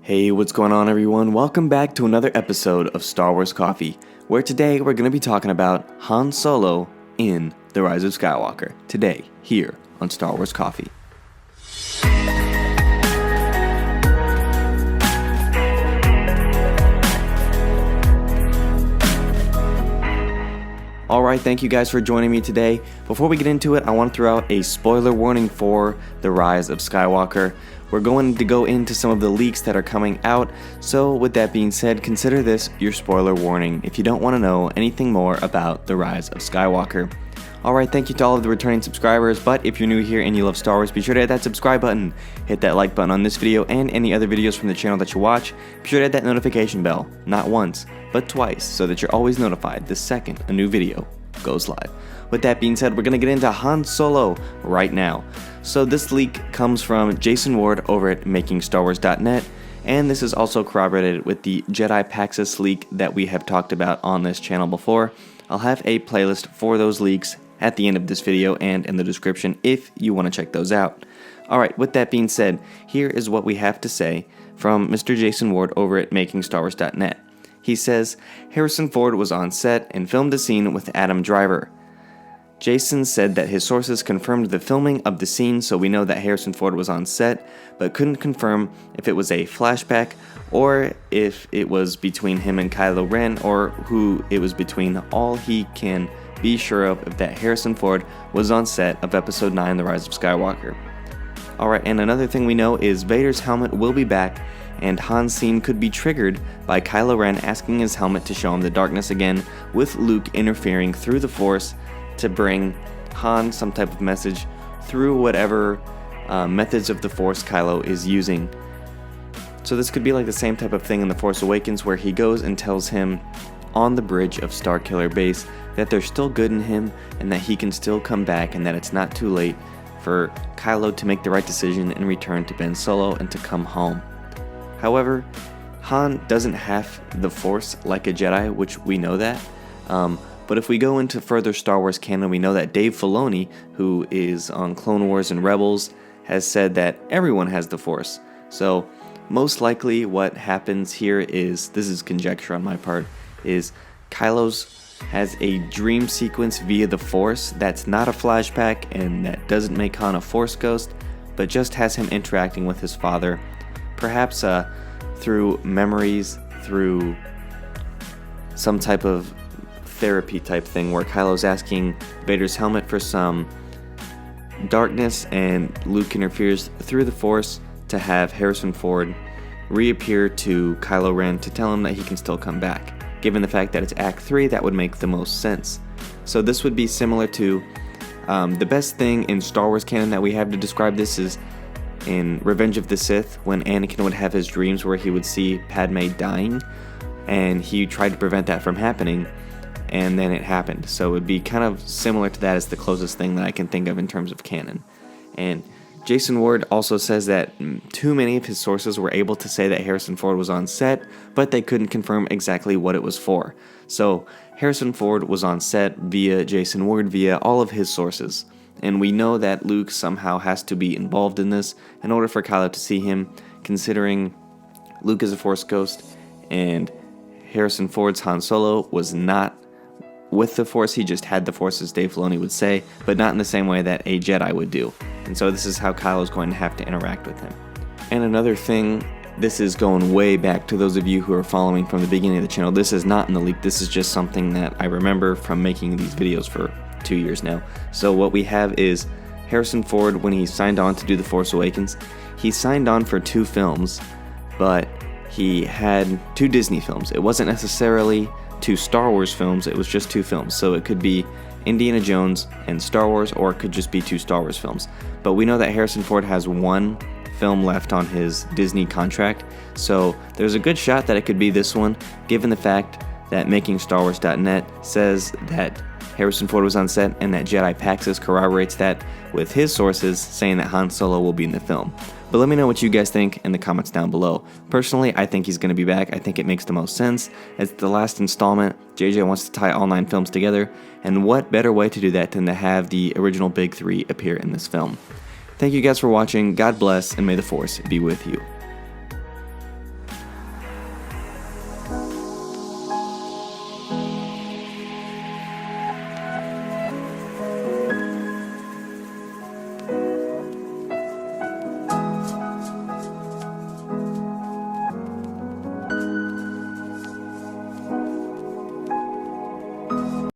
Hey, what's going on everyone? Welcome back to another episode of Star Wars Coffee, where today we're going to be talking about Han Solo in The Rise of Skywalker, today, here on Star Wars Coffee. Alright, thank you guys for joining me today. Before we get into it, I want to throw out a spoiler warning for The Rise of Skywalker. We're going to go into some of the leaks that are coming out, so with that being said, consider this your spoiler warning if you don't want to know anything more about The Rise of Skywalker. Alright, thank you to all of the returning subscribers, but if you're new here and you love Star Wars, be sure to hit that subscribe button, hit that like button on this video and any other videos from the channel that you watch. Be sure to hit that notification bell, not once, but twice, so that you're always notified the second a new video goes live. With that being said, we're going to get into Han Solo right now. So this leak comes from Jason Ward over at MakingStarWars.net, and this is also corroborated with the Jedi Paxis leak that we have talked about on this channel before. I'll have a playlist for those leaks at the end of this video and in the description if you want to check those out. Alright, with that being said, here is what we have to say from Mr. Jason Ward over at MakingStarWars.net. He says, Harrison Ford was on set and filmed a scene with Adam Driver. Jason said that his sources confirmed the filming of the scene, so we know that Harrison Ford was on set, but couldn't confirm if it was a flashback or if it was between him and Kylo Ren or who it was between. All he can be sure of is that Harrison Ford was on set of Episode 9, The Rise of Skywalker. Alright, and another thing we know is Vader's helmet will be back, and Han's scene could be triggered by Kylo Ren asking his helmet to show him the darkness again, with Luke interfering through the Force to bring Han some type of message through whatever methods of the Force Kylo is using. So this could be like the same type of thing in The Force Awakens, where he goes and tells him on the bridge of Starkiller Base that there's still good in him and that he can still come back, and that it's not too late for Kylo to make the right decision and return to Ben Solo and to come home. However, Han doesn't have the Force like a Jedi, which we know that. But if we go into further Star Wars canon, we know that Dave Filoni, who is on Clone Wars and Rebels, has said that everyone has the Force. So most likely what happens here is, this is conjecture on my part, is Kylo's has a dream sequence via the Force that's not a flashback and that doesn't make Han a Force ghost, but just has him interacting with his father, perhaps through memories, through some type of therapy type thing where Kylo's asking Vader's helmet for some darkness and Luke interferes through the Force to have Harrison Ford reappear to Kylo Ren to tell him that he can still come back. Given the fact that it's Act 3, that would make the most sense. So this would be similar to the best thing in Star Wars canon that we have to describe this is in Revenge of the Sith, when Anakin would have his dreams where he would see Padme dying, and he tried to prevent that from happening, and then it happened. So it would be kind of similar to that as the closest thing that I can think of in terms of canon. And Jason Ward also says that too many of his sources were able to say that Harrison Ford was on set, but they couldn't confirm exactly what it was for. So Harrison Ford was on set via Jason Ward, via all of his sources. And we know that Luke somehow has to be involved in this in order for Kylo to see him, considering Luke is a Force ghost and Harrison Ford's Han Solo was not with the Force. He just had the Force, as Dave Filoni would say, but not in the same way that a Jedi would do. And so this is how Kylo's going to have to interact with him. And another thing, this is going way back to those of you who are following from the beginning of the channel. This is not in the leak. This is just something that I remember from making these videos for 2 years now. So what we have is Harrison Ford, when he signed on to do The Force Awakens, he signed on for 2 films, but he had 2 Disney films. It wasn't necessarily 2 Star Wars films, it was just 2 films. So it could be Indiana Jones and Star Wars, or it could just be 2 Star Wars films. But we know that Harrison Ford has 1 film left on his Disney contract, so there's a good shot that it could be this one, given the fact that MakingStarWars.net says that Harrison Ford was on set and that Jedi Paxis corroborates that with his sources saying that Han Solo will be in the film. But let me know what you guys think in the comments down below. Personally, I think he's going to be back. I think it makes the most sense. It's the last installment. JJ wants to tie all 9 films together, and what better way to do that than to have the original Big 3 appear in this film. Thank you guys for watching. God bless, and may the Force be with you.